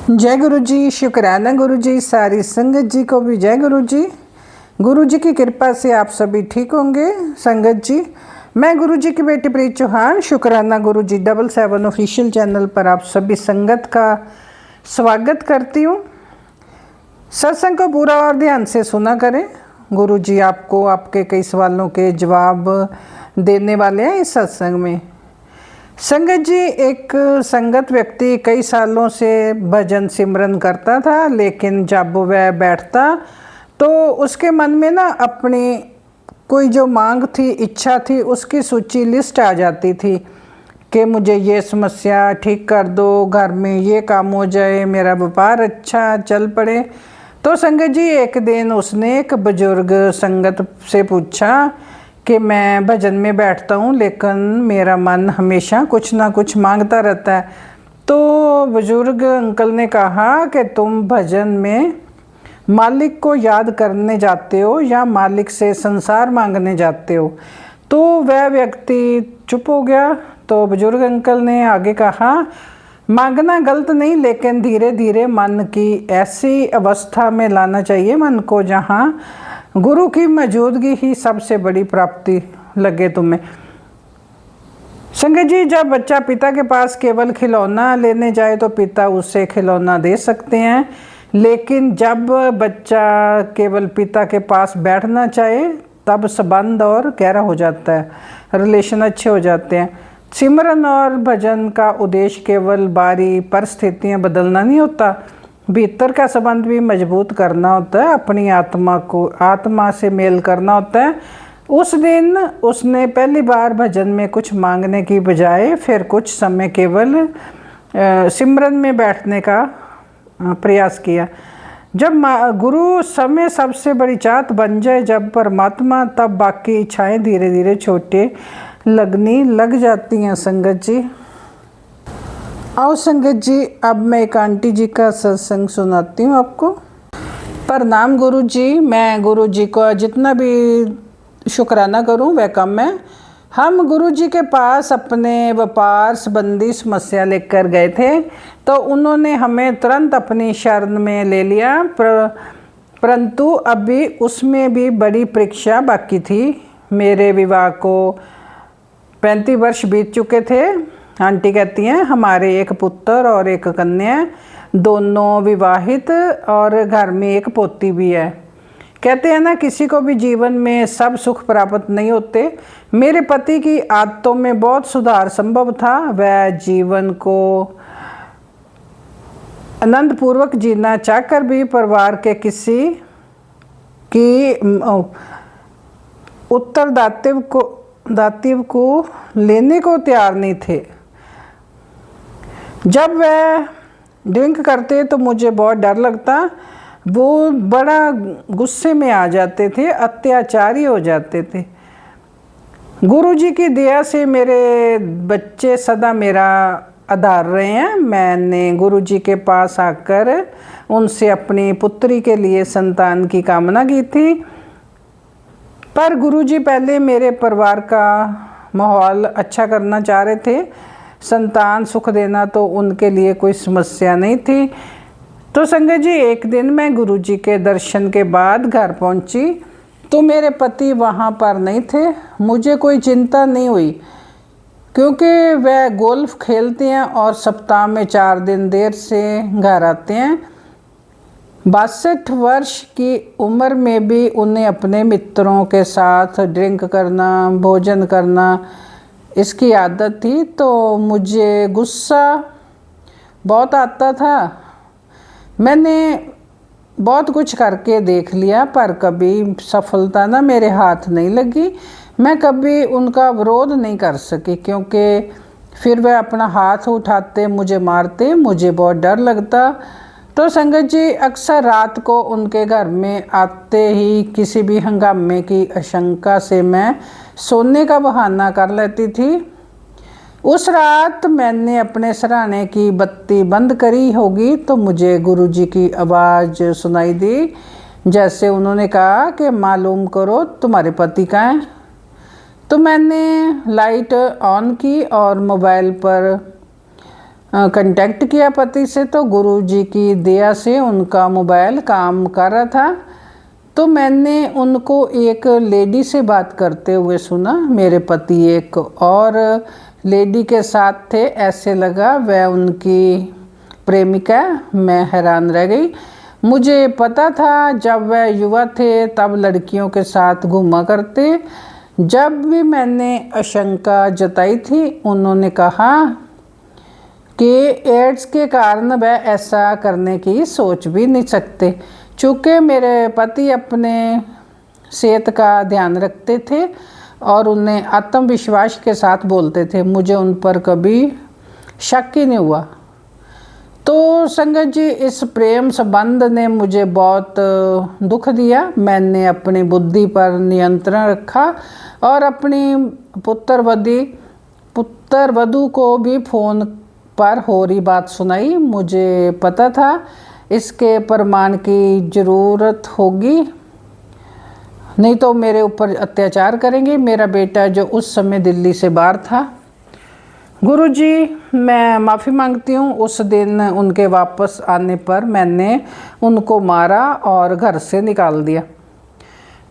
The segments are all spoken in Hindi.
जय गुरु जी। शुक्राना गुरु जी। सारी संगत जी को भी जय गुरु जी। गुरु जी की कृपा से आप सभी ठीक होंगे। संगत जी, मैं गुरु जी की बेटी प्रीत चौहान शुक्राना गुरु जी 7 ऑफिशियल चैनल पर आप सभी संगत का स्वागत करती हूँ। सत्संग को पूरा और ध्यान से सुना करें। गुरु जी आपको आपके कई सवालों के जवाब देने वाले हैं इस सत्संग में। संगत जी, एक संगत व्यक्ति कई सालों से भजन सिमरन करता था, लेकिन जब वह बैठता तो उसके मन में ना अपनी कोई जो मांग थी, इच्छा थी, उसकी सूची लिस्ट आ जाती थी कि मुझे ये समस्या ठीक कर दो, घर में ये काम हो जाए, मेरा व्यापार अच्छा चल पड़े। तो संगत जी, एक दिन उसने एक बुजुर्ग संगत से पूछा कि मैं भजन में बैठता हूँ लेकिन मेरा मन हमेशा कुछ ना कुछ मांगता रहता है। तो बुजुर्ग अंकल ने कहा कि तुम भजन में मालिक को याद करने जाते हो या मालिक से संसार मांगने जाते हो। तो वह व्यक्ति चुप हो गया। तो बुजुर्ग अंकल ने आगे कहा, मांगना गलत नहीं, लेकिन धीरे धीरे मन की ऐसी अवस्था में लाना चाहिए मन को जहाँ गुरु की मौजूदगी ही सबसे बड़ी प्राप्ति लगे तुम्हें। संगत जी, जब बच्चा पिता के पास केवल खिलौना लेने जाए तो पिता उसे खिलौना दे सकते हैं, लेकिन जब बच्चा केवल पिता के पास बैठना चाहे तब संबंध और गहरा हो जाता है, रिलेशन अच्छे हो जाते हैं। सिमरन और भजन का उद्देश्य केवल बाहरी परिस्थितियाँ बदलना नहीं होता, भीतर का संबंध भी मजबूत करना होता है, अपनी आत्मा से मेल करना होता है। उस दिन उसने पहली बार भजन में कुछ मांगने की बजाय फिर कुछ समय केवल सिमरन में बैठने का प्रयास किया। जब गुरु समय सबसे बड़ी चाहत बन जाए जब परमात्मा, तब बाकी इच्छाएं धीरे धीरे छोटे लगनी लग जाती हैं। संगत जी, आओ संगत जी, अब मैं एक आंटी जी का सत्संग सुनाती हूँ आपको। प्रणाम गुरु जी। मैं गुरु जी को जितना भी शुक्राना करूँ वह कम है। हम गुरु जी के पास अपने व्यापार संबंधी समस्या लेकर गए थे, तो उन्होंने हमें तुरंत अपनी शरण में ले लिया, परंतु अभी उसमें भी बड़ी परीक्षा बाकी थी। मेरे विवाह को 35 वर्ष बीत चुके थे। आंटी कहती हैं, हमारे एक पुत्र और एक कन्या, दोनों विवाहित और घर में एक पोती भी है। कहते हैं ना, किसी को भी जीवन में सब सुख प्राप्त नहीं होते। मेरे पति की आदतों में बहुत सुधार संभव था। वह जीवन को आनंदपूर्वक जीना चाहकर भी परिवार के किसी की उत्तरदायित्व को लेने को तैयार नहीं थे। जब वह ड्रिंक करते तो मुझे बहुत डर लगता। वो बड़ा गुस्से में आ जाते थे, अत्याचारी हो जाते थे। गुरुजी की दया से मेरे बच्चे सदा मेरा आधार रहे हैं। मैंने गुरुजी के पास आकर उनसे अपनी पुत्री के लिए संतान की कामना की थी, पर गुरुजी पहले मेरे परिवार का माहौल अच्छा करना चाह रहे थे। संतान सुख देना तो उनके लिए कोई समस्या नहीं थी। तो संगत जी, एक दिन मैं गुरुजी के दर्शन के बाद घर पहुंची तो मेरे पति वहां पर नहीं थे। मुझे कोई चिंता नहीं हुई, क्योंकि वह गोल्फ खेलते हैं और सप्ताह में 4 दिन देर से घर आते हैं। 62 वर्ष की उम्र में भी उन्हें अपने मित्रों के साथ ड्रिंक करना, भोजन करना, इसकी आदत थी। तो मुझे गुस्सा बहुत आता था। मैंने बहुत कुछ करके देख लिया, पर कभी सफलता ना मेरे हाथ नहीं लगी। मैं कभी उनका विरोध नहीं कर सकी, क्योंकि फिर वह अपना हाथ उठाते, मुझे मारते, मुझे बहुत डर लगता। तो संगत जी, अक्सर रात को उनके घर में आते ही किसी भी हंगामे की आशंका से मैं सोने का बहाना कर लेती थी। उस रात मैंने अपने सराहने की बत्ती बंद करी होगी तो मुझे गुरुजी की आवाज़ सुनाई दी, जैसे उन्होंने कहा कि मालूम करो तुम्हारे पति कहाँ हैं। तो मैंने लाइट ऑन की और मोबाइल पर कांटेक्ट किया पति से, तो गुरुजी की दया से उनका मोबाइल काम कर रहा था। तो मैंने उनको एक लेडी से बात करते हुए सुना। मेरे पति एक और लेडी के साथ थे, ऐसे लगा वह उनकी प्रेमिका। मैं हैरान रह गई। मुझे पता था जब वह युवा थे तब लड़कियों के साथ घूमा करते। जब भी मैंने आशंका जताई थी, उन्होंने कहा कि एड्स के कारण वह ऐसा करने की सोच भी नहीं सकते। चूँकि मेरे पति अपने सेहत का ध्यान रखते थे और उन्हें आत्मविश्वास के साथ बोलते थे, मुझे उन पर कभी शक ही नहीं हुआ। तो संगत जी, इस प्रेम संबंध ने मुझे बहुत दुख दिया। मैंने अपनी बुद्धि पर नियंत्रण रखा और अपनी पुत्रवधू को भी फ़ोन पर हो रही बात सुनाई। मुझे पता था इसके प्रमाण की ज़रूरत होगी, नहीं तो मेरे ऊपर अत्याचार करेंगे। मेरा बेटा जो उस समय दिल्ली से बाहर था। गुरुजी, मैं माफ़ी मांगती हूँ। उस दिन उनके वापस आने पर मैंने उनको मारा और घर से निकाल दिया।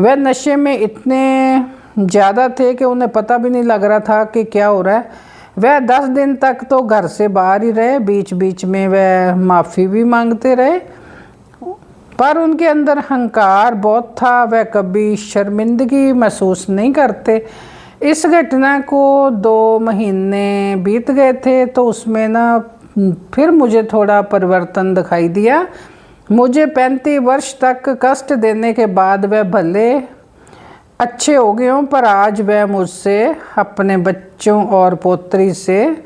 वह नशे में इतने ज़्यादा थे कि उन्हें पता भी नहीं लग रहा था कि क्या हो रहा है। वह 10 दिन तक तो घर से बाहर ही रहे। बीच बीच में वह माफ़ी भी मांगते रहे, पर उनके अंदर अहंकार बहुत था। वह कभी शर्मिंदगी महसूस नहीं करते। इस घटना को 2 महीने बीत गए थे, तो उसमें ना फिर मुझे थोड़ा परिवर्तन दिखाई दिया। मुझे 35 वर्ष तक कष्ट देने के बाद वह भले अच्छे हो गए हों, पर आज वह मुझसे, अपने बच्चों और पोत्री से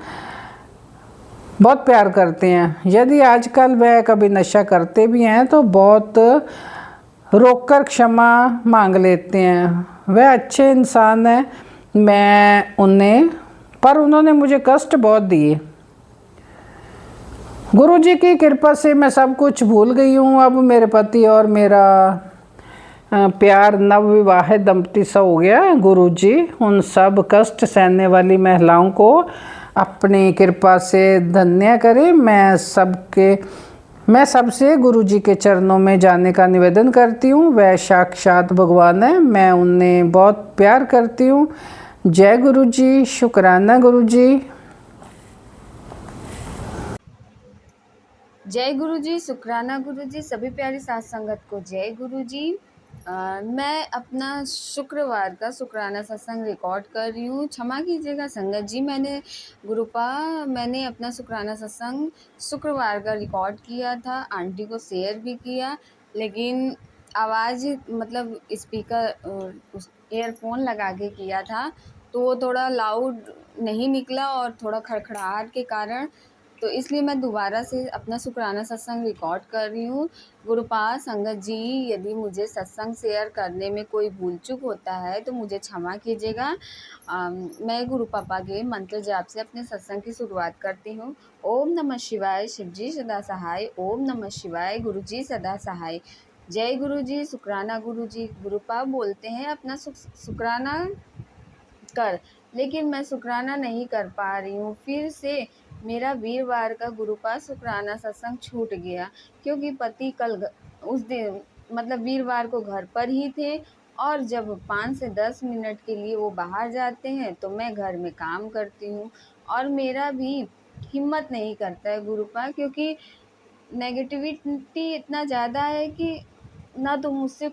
बहुत प्यार करते हैं। यदि आजकल वह कभी नशा करते भी हैं तो बहुत रोककर क्षमा मांग लेते हैं। वह अच्छे इंसान हैं। पर उन्होंने मुझे कष्ट बहुत दिए। गुरुजी की कृपा से मैं सब कुछ भूल गई हूँ। अब मेरे पति और मेरा प्यार नवविवाहित दंपति सा हो गया। गुरुजी उन सब कष्ट सहने वाली महिलाओं को अपनी कृपा से धन्य करे। मैं सबसे गुरुजी के चरणों में जाने का निवेदन करती हूँ। वह साक्षात भगवान है। मैं उन्हें बहुत प्यार करती हूँ। जय गुरुजी। शुक्राना गुरुजी। जय गुरुजी, शुक्राना गुरुजी, सभी प्यारी साथ संगत को जय गुरुजी। मैं अपना शुक्रवार का शुक्राना सत्संग रिकॉर्ड कर रही हूँ। क्षमा कीजिएगा संगत जी, मैंने अपना शुक्राना सत्संग शुक्रवार का रिकॉर्ड किया था, आंटी को शेयर भी किया, लेकिन आवाज़ मतलब स्पीकर ईयरफोन लगा के किया था तो वो थोड़ा लाउड नहीं निकला और थोड़ा खड़खड़ाहट के कारण, तो इसलिए मैं दोबारा से अपना शुक्राना सत्संग रिकॉर्ड कर रही हूँ। गुरुपाद संगत जी, यदि मुझे सत्संग शेयर करने में कोई भूल चूक होता है तो मुझे क्षमा कीजिएगा। मैं गुरु पापा के मंत्र जाप से अपने सत्संग की शुरुआत करती हूँ। ओम नमः शिवाय, शिव जी सदा सहाय। ओम नमः शिवाय, गुरु जी सदा सहाय। जय गुरु जी, शुक्राना गुरु जी। गुरुपाद बोलते हैं अपना शुक्राना कर, लेकिन मैं शुक्राना नहीं कर पा रही हूँ। फिर से मेरा वीरवार का गुरुपाद शुक्राना सत्संग छूट गया, क्योंकि पति उस दिन मतलब वीरवार को घर पर ही थे, और जब 5 से 10 मिनट के लिए वो बाहर जाते हैं तो मैं घर में काम करती हूँ, और मेरा भी हिम्मत नहीं करता है गुरुपाद, क्योंकि नेगेटिविटी इतना ज़्यादा है कि ना तो मुझसे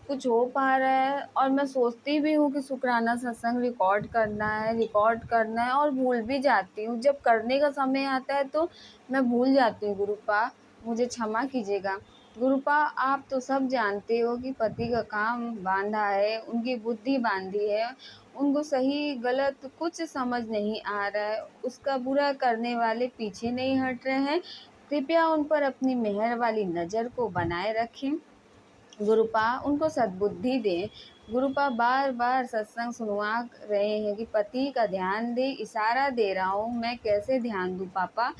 कुछ हो पा रहा है, और मैं सोचती भी हूँ कि शुक्राना सत्संग रिकॉर्ड करना है और भूल भी जाती हूँ। जब करने का समय आता है तो मैं भूल जाती हूँ। गुरुपा, मुझे क्षमा कीजिएगा। गुरुपा, आप तो सब जानते हो कि पति का काम बांधा है, उनकी बुद्धि बांधी है, उनको सही गलत कुछ समझ नहीं आ रहा है, उसका बुरा करने वाले पीछे नहीं हट रहे हैं। कृपया उन पर अपनी मेहर वाली नज़र को बनाए रखें। गुरुपा, उनको सद्बुद्धि दें। गुरुपा, बार बार सत्संग सुनवा रहे हैं कि पति का ध्यान दे, इशारा दे रहा हूँ, मैं कैसे ध्यान दूँ पापा।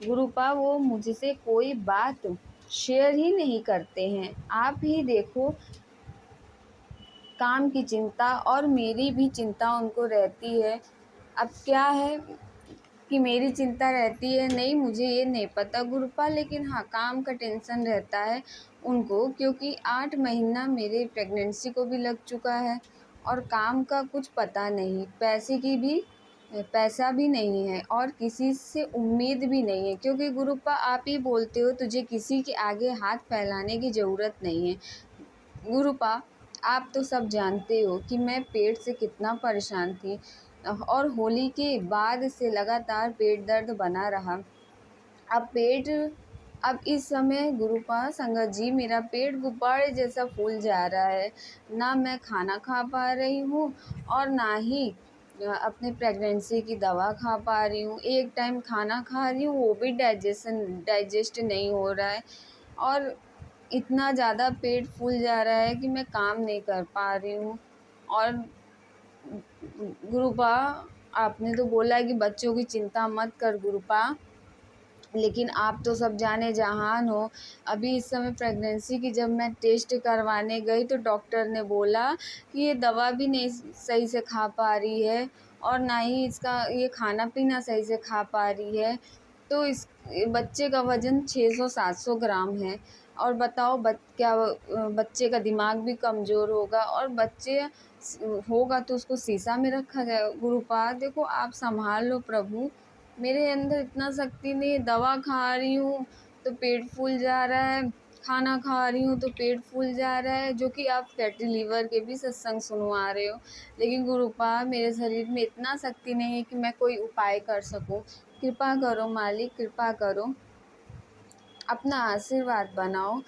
गुरुपा, वो मुझसे कोई बात शेयर ही नहीं करते हैं। आप ही देखो, काम की चिंता और मेरी भी चिंता उनको रहती है। अब क्या है कि मेरी चिंता रहती है, नहीं मुझे ये नहीं पता गुरुपा, लेकिन हाँ काम का टेंशन रहता है उनको, क्योंकि 8 महीना मेरे प्रेगनेंसी को भी लग चुका है और काम का कुछ पता नहीं, पैसा भी नहीं है और किसी से उम्मीद भी नहीं है, क्योंकि गुरुपा आप ही बोलते हो तुझे किसी के आगे हाथ फैलाने की ज़रूरत नहीं है। गुरुपा आप तो सब जानते हो कि मैं पेट से कितना परेशान थी और होली के बाद से लगातार पेट दर्द बना रहा। अब इस समय गुरुपा संगत जी मेरा पेट गुब्बारे जैसा फूल जा रहा है। ना मैं खाना खा पा रही हूँ और ना ही अपने प्रेगनेंसी की दवा खा पा रही हूँ। एक टाइम खाना खा रही हूँ वो भी डाइजेस्ट नहीं हो रहा है और इतना ज़्यादा पेट फूल जा रहा है कि मैं काम नहीं कर पा रही हूँ। और गुरुपा आपने तो बोला है कि बच्चों की चिंता मत कर गुरुपा, लेकिन आप तो सब जाने जहान हो। अभी इस समय प्रेगनेंसी की जब मैं टेस्ट करवाने गई तो डॉक्टर ने बोला कि ये दवा भी नहीं सही से खा पा रही है और ना ही इसका ये खाना पीना सही से खा पा रही है। तो इस बच्चे का वज़न 600-700 ग्राम है और बताओ बच्चे का दिमाग भी कमज़ोर होगा और बच्चे होगा तो उसको शीशा में रखा जाए। गुरुपा देखो आप संभाल लो प्रभु, मेरे अंदर इतना शक्ति नहीं है। दवा खा रही हूँ तो पेट फूल जा रहा है, खाना खा रही हूँ तो पेट फूल जा रहा है, जो कि आप फैटी लीवर के भी सत्संग सुनवा रहे हो। लेकिन गुरुपा मेरे शरीर में इतना शक्ति नहीं है कि मैं कोई उपाय कर सकूँ। कृपा करो मालिक, कृपा करो, अपना आशीर्वाद बनाओ।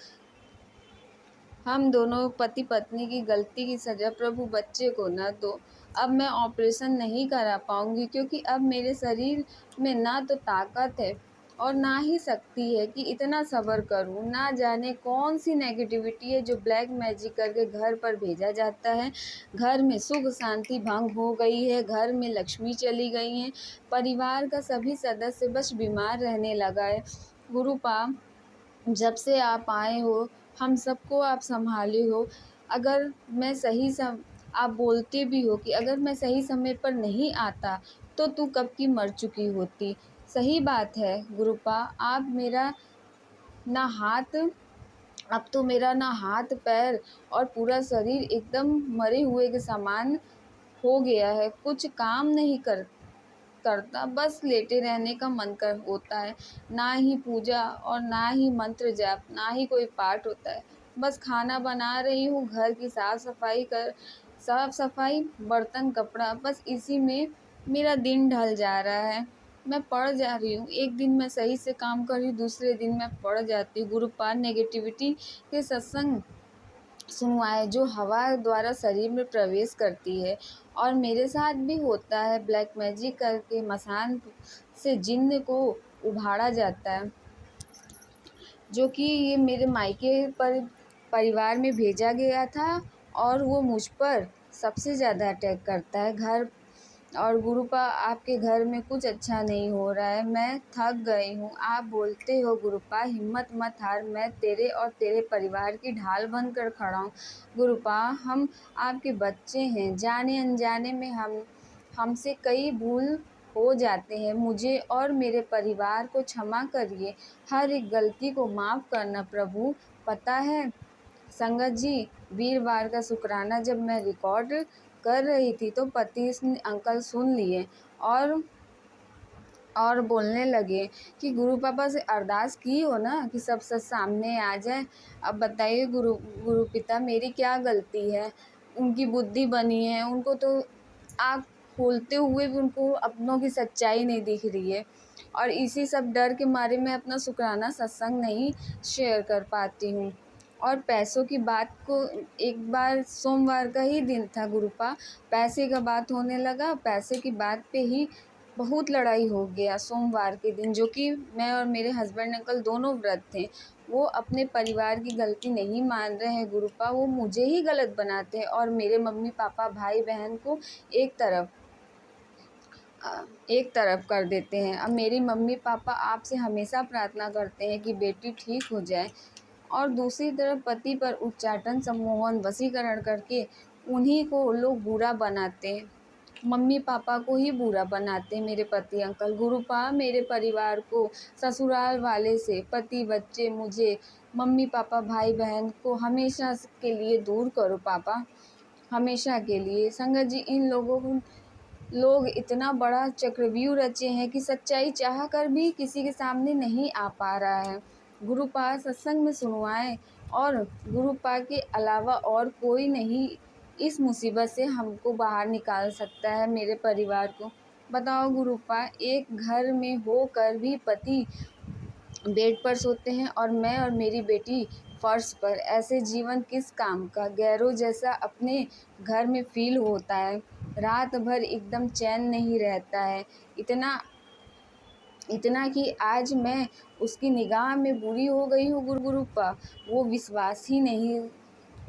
हम दोनों पति पत्नी की गलती की सज़ा प्रभु बच्चे को न दो। अब मैं ऑपरेशन नहीं करा पाऊँगी, क्योंकि अब मेरे शरीर में ना तो ताकत है और ना ही शक्ति है कि इतना सब्र करूँ। ना जाने कौन सी नेगेटिविटी है जो ब्लैक मैजिक करके घर पर भेजा जाता है। घर में सुख शांति भंग हो गई है, घर में लक्ष्मी चली गई हैं, परिवार का सभी सदस्य बस बीमार रहने लगा है। गुरुपा जब से आप आए हो हम सबको आप संभाले हो। अगर मैं सही सम आप बोलते भी हो कि अगर मैं सही समय पर नहीं आता तो तू कब की मर चुकी होती। सही बात है गुरुपा, आप मेरा ना हाथ अब तो मेरा ना हाथ पैर और पूरा शरीर एकदम मरे हुए के समान हो गया है। कुछ काम नहीं करता, बस लेटे रहने का मन कर होता है। ना ही पूजा और ना ही मंत्र जाप, ना ही कोई पाठ होता है। बस खाना बना रही हूँ, घर की साफ सफाई, बर्तन कपड़ा, बस इसी में मेरा दिन ढल जा रहा है। मैं पड़ जा रही हूँ, एक दिन मैं सही से काम कर रही हूँ, दूसरे दिन मैं पड़ जाती हूँ। गुरुपाद नेगेटिविटी के सत्संग सुनवाए जो हवा द्वारा शरीर में प्रवेश करती है और मेरे साथ भी होता है। ब्लैक मैजिक करके मसान से जिन्न को उभारा जाता है, जो कि ये मेरे मायके पर परिवार में भेजा गया था और वो मुझ पर सबसे ज़्यादा अटैक करता है। घर और गुरुपा आपके घर में कुछ अच्छा नहीं हो रहा है, मैं थक गई हूँ। आप बोलते हो गुरुपा हिम्मत मत हार, मैं तेरे और तेरे परिवार की ढाल बनकर खड़ा हूँ। गुरुपा हम आपके बच्चे हैं, जाने अनजाने में हमसे कई भूल हो जाते हैं। मुझे और मेरे परिवार को क्षमा करिए, हर एक गलती को माफ़ करना प्रभु। पता है संगत जी, वीरवार का शुक्राना जब मैं रिकॉर्ड कर रही थी तो पति अंकल सुन लिए और बोलने लगे कि गुरु पापा से अरदास की हो ना कि सब सच सामने आ जाए। अब बताइए गुरु पिता मेरी क्या गलती है। उनकी बुद्धि बनी है, उनको तो आँख खोलते हुए भी उनको अपनों की सच्चाई नहीं दिख रही है और इसी सब डर के मारे मैं अपना शुक्राना सत्संग नहीं शेयर कर पाती हूँ। और पैसों की बात को एक बार सोमवार का ही दिन था गुरुपा, पैसे का बात होने लगा, पैसे की बात पे ही बहुत लड़ाई हो गया सोमवार के दिन, जो कि मैं और मेरे हस्बैंड अंकल दोनों व्रत थे। वो अपने परिवार की गलती नहीं मान रहे हैं गुरुपा, वो मुझे ही गलत बनाते हैं और मेरे मम्मी पापा भाई बहन को एक तरफ कर देते हैं। अब मेरी मम्मी पापा आपसे हमेशा प्रार्थना करते हैं कि बेटी ठीक हो जाए और दूसरी तरफ पति पर उच्चाटन सम्मोहन वशीकरण करके उन्हीं को लोग बुरा बनाते हैं। मम्मी पापा को ही बुरा बनाते हैं मेरे पति अंकल। गुरुपा मेरे परिवार को ससुराल वाले से, पति बच्चे, मुझे, मम्मी पापा भाई बहन को हमेशा के लिए दूर करो पापा, हमेशा के लिए। संगत जी, इन लोग इतना बड़ा चक्रव्यूह रचे हैं कि सच्चाई चाह कर भी किसी के सामने नहीं आ पा रहा है। गुरुपा सत्संग में सुनवाएं, और गुरुपा के अलावा और कोई नहीं इस मुसीबत से हमको बाहर निकाल सकता है, मेरे परिवार को। बताओ गुरुपा, एक घर में होकर भी पति बेड पर सोते हैं और मैं और मेरी बेटी फर्श पर। ऐसे जीवन किस काम का? गैरों जैसा अपने घर में फील होता है। रात भर एकदम चैन नहीं रहता है। इतना इतना कि आज मैं उसकी निगाह में बुरी हो गई हूँ गुरुपा। वो विश्वास ही नहीं,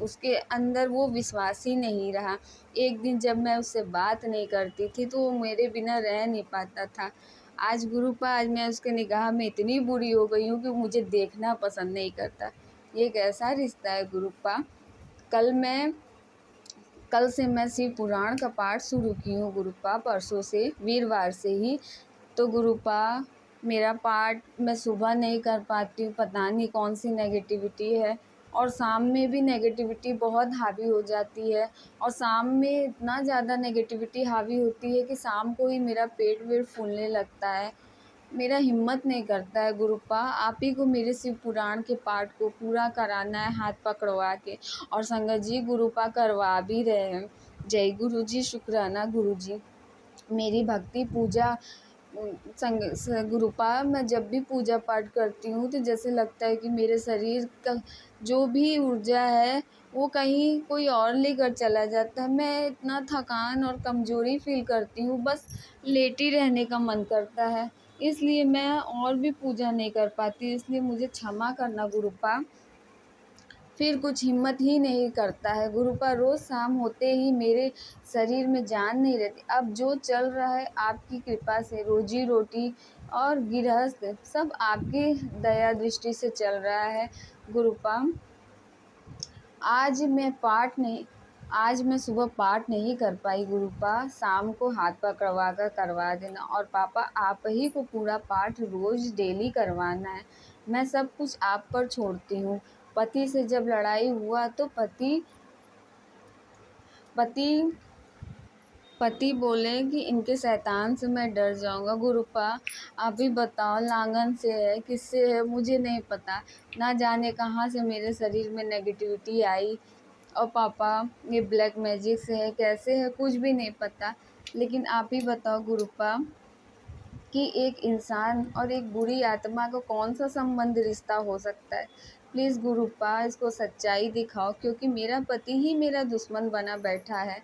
उसके अंदर वो विश्वास ही नहीं रहा। एक दिन जब मैं उससे बात नहीं करती थी तो वो मेरे बिना रह नहीं पाता था। आज गुरुपा, आज मैं उसके निगाह में इतनी बुरी हो गई हूँ कि मुझे देखना पसंद नहीं करता। ये कैसा रिश्ता है गुरुपा? कल से मैं शिव पुराण का पाठ शुरू की हूँ गुरुपा, परसों से, वीरवार से ही। तो गुरुपा, मेरा पाठ मैं सुबह नहीं कर पाती हूँ, पता नहीं कौन सी नेगेटिविटी है, और शाम में भी नेगेटिविटी बहुत हावी हो जाती है। और शाम में इतना ज़्यादा नेगेटिविटी हावी होती है कि शाम को ही मेरा पेट वेट फूलने लगता है। मेरा हिम्मत नहीं करता है गुरुपा। आप ही को मेरे शिव पुराण के पाठ को पूरा कराना है हाथ पकड़वा के। और संगत जी, गुरुपा करवा भी रहे हैं। जय गुरु जी, शुक्राना गुरु जी। मेरी भक्ति पूजा गुरुपा, मैं जब भी पूजा पाठ करती हूँ तो जैसे लगता है कि मेरे शरीर का जो भी ऊर्जा है वो कहीं कोई और लेकर चला जाता है। मैं इतना थकान और कमज़ोरी फील करती हूँ, बस लेटी रहने का मन करता है। इसलिए मैं और भी पूजा नहीं कर पाती, इसलिए मुझे क्षमा करना गुरुपा। फिर कुछ हिम्मत ही नहीं करता है गुरुपा। रोज़ शाम होते ही मेरे शरीर में जान नहीं रहती। अब जो चल रहा है आपकी कृपा से, रोजी रोटी और गृहस्थ सब आपकी दया दृष्टि से चल रहा है गुरुपा। आज मैं सुबह पाठ नहीं कर पाई गुरुपा। शाम को हाथ पकड़वा कर करवा देना। और पापा, आप ही को पूरा पाठ रोज़ डेली करवाना है। मैं सब कुछ आप पर छोड़ती हूँ। पति से जब लड़ाई हुआ तो पति पति बोले कि इनके शैतान से मैं डर जाऊंगा। गुरुपा, आप ही बताओ, लांगन से है, किससे है, मुझे नहीं पता। ना जाने कहाँ से मेरे शरीर में नेगेटिविटी आई। और पापा, ये ब्लैक मैजिक से है, कैसे है, कुछ भी नहीं पता। लेकिन आप ही बताओ गुरुपा कि एक इंसान और एक बुरी आत्मा का कौन सा संबंध, रिश्ता हो सकता है? प्लीज़ गुरुपा, इसको सच्चाई दिखाओ, क्योंकि मेरा पति ही मेरा दुश्मन बना बैठा है।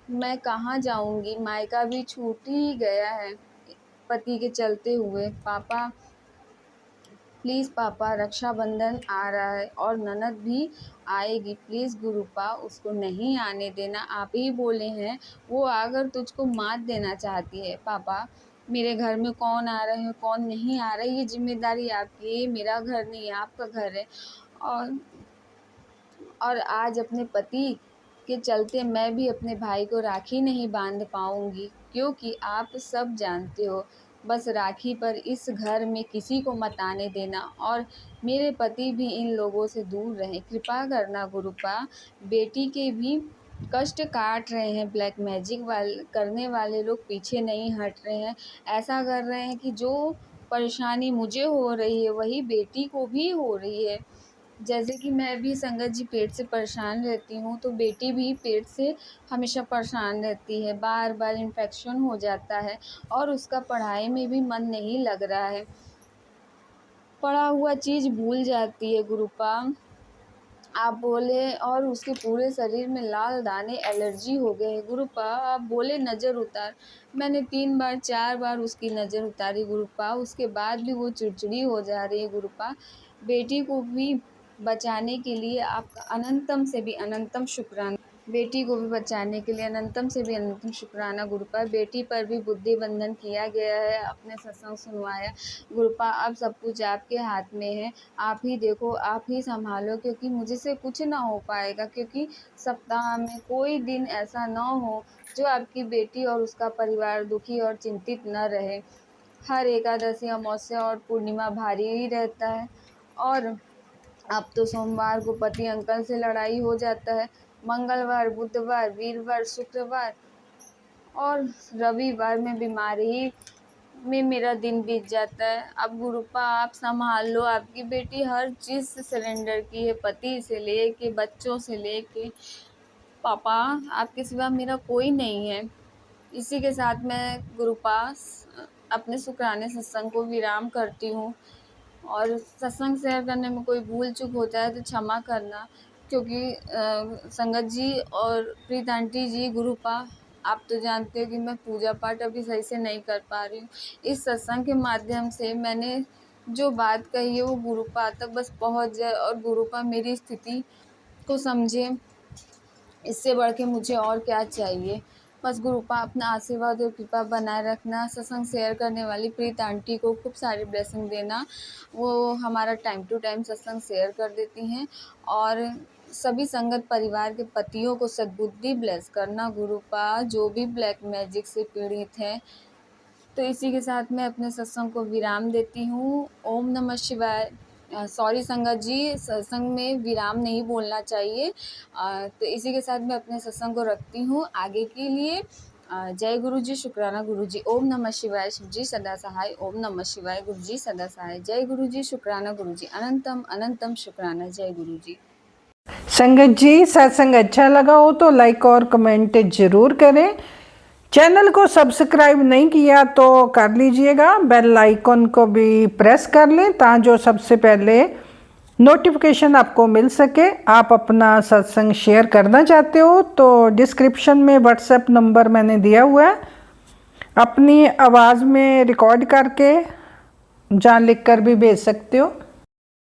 मैं कहाँ जाऊँगी? मायका भी छूट ही गया है पति के चलते हुए। पापा, प्लीज़ पापा, रक्षाबंधन आ रहा है और ननद भी आएगी। प्लीज़ गुरुपा, उसको नहीं आने देना। आप ही बोले हैं वो आकर तुझको मात देना चाहती है। पापा, मेरे घर में कौन आ रहे हैं कौन नहीं आ रहा है, ये जिम्मेदारी आपकी है, ये मेरा घर नहीं है, आपका घर है। और और आज अपने पति के चलते मैं भी अपने भाई को राखी नहीं बांध पाऊंगी, क्योंकि आप सब जानते हो। बस राखी पर इस घर में किसी को मत आने देना, और मेरे पति भी इन लोगों से दूर रहें, कृपा करना गुरुपा। बेटी के भी कष्ट काट रहे हैं ब्लैक मैजिक करने वाले लोग, पीछे नहीं हट रहे हैं। ऐसा कर रहे हैं कि जो परेशानी मुझे हो रही है वही बेटी को भी हो रही है। जैसे कि मैं भी संगत जी पेट से परेशान रहती हूँ, तो बेटी भी पेट से हमेशा परेशान रहती है, बार बार इन्फेक्शन हो जाता है और उसका पढ़ाई में भी मन नहीं लग रहा है, पढ़ा हुआ चीज़ भूल जाती है गुरुपा। आप बोले, और उसके पूरे शरीर में लाल दाने, एलर्जी हो गए हैं गुरुपा। आप बोले नज़र उतार, मैंने 3 बार 4 बार उसकी नज़र उतारी गुरुपा, उसके बाद भी वो चिड़चिड़ी हो जा रही है गुरुपा। बेटी को भी बचाने के लिए आपका अनंतम से भी अनंतम शुक्राना। बेटी को भी बचाने के लिए अनंतम से भी अनंतम शुक्राना गुरुपा। बेटी पर भी बुद्धि बंधन किया गया है, आपने सत्संग सुनवाया गुरुपा। अब सब कुछ आपके हाथ में है, आप ही देखो, आप ही संभालो, क्योंकि मुझे से कुछ ना हो पाएगा। क्योंकि सप्ताह में कोई दिन ऐसा ना हो जो आपकी बेटी और उसका परिवार दुखी और चिंतित न रहे। हर एकादशी, अमावस्या और पूर्णिमा भारी ही रहता है। और अब तो सोमवार को पति अंकल से लड़ाई हो जाता है, मंगलवार, बुधवार, वीरवार, शुक्रवार और रविवार में बीमारी में मेरा दिन बीत जाता है। अब गुरुपा आप संभाल लो, आपकी बेटी हर चीज़ से सरेंडर की है, पति से लेके बच्चों से लेके। पापा आपके सिवा मेरा कोई नहीं है। इसी के साथ मैं गुरुपा अपने शुक्राने सत्संग को विराम करती हूँ। और सत्संग शेयर करने में कोई भूल चूक होता है तो क्षमा करना, क्योंकि संगत जी और प्रीत आंटी जी, गुरुपा आप तो जानते हो कि मैं पूजा पाठ अभी सही से नहीं कर पा रही हूँ। इस सत्संग के माध्यम से मैंने जो बात कही है वो गुरुपा तक बस पहुँच जाए और गुरुपा मेरी स्थिति को समझे। इससे बढ़ के मुझे और क्या चाहिए। बस गुरुपा अपना आशीर्वाद और कृपा बनाए रखना। सत्संग शेयर करने वाली प्रीत आंटी को खूब सारी ब्लेसिंग देना, वो हमारा टाइम टू टाइम सत्संग शेयर कर देती हैं। और सभी संगत परिवार के पतियों को सद्बुद्धि ब्लेस करना गुरुपा, जो भी ब्लैक मैजिक से पीड़ित हैं। तो इसी के साथ मैं अपने सत्संग को विराम देती हूँ। ओम नमः शिवाय। सॉरी संगत जी, सत्संग में विराम नहीं बोलना चाहिए। तो इसी के साथ मैं अपने सत्संग को रखती हूँ आगे के लिए। जय गुरु जी, शुक्राना गुरु जी। ओम नमः शिवाय, शिव जी सदा सहाय। ओम नमः शिवाय, गुरु जी सदा सहाय। जय गुरु जी, शुक्राना गुरु जी। अनंतम अनंतम शुक्राना। जय गुरु जी। संगत जी, सत्संग अच्छा लगा हो तो लाइक और कमेंट जरूर करें। चैनल को सब्सक्राइब नहीं किया तो कर लीजिएगा, बेल आइकन को भी प्रेस कर लें ताकि जो सबसे पहले नोटिफिकेशन आपको मिल सके। आप अपना सत्संग शेयर करना चाहते हो तो डिस्क्रिप्शन में व्हाट्सएप नंबर मैंने दिया हुआ है, अपनी आवाज़ में रिकॉर्ड करके जहाँ लिख कर भी भेज सकते हो।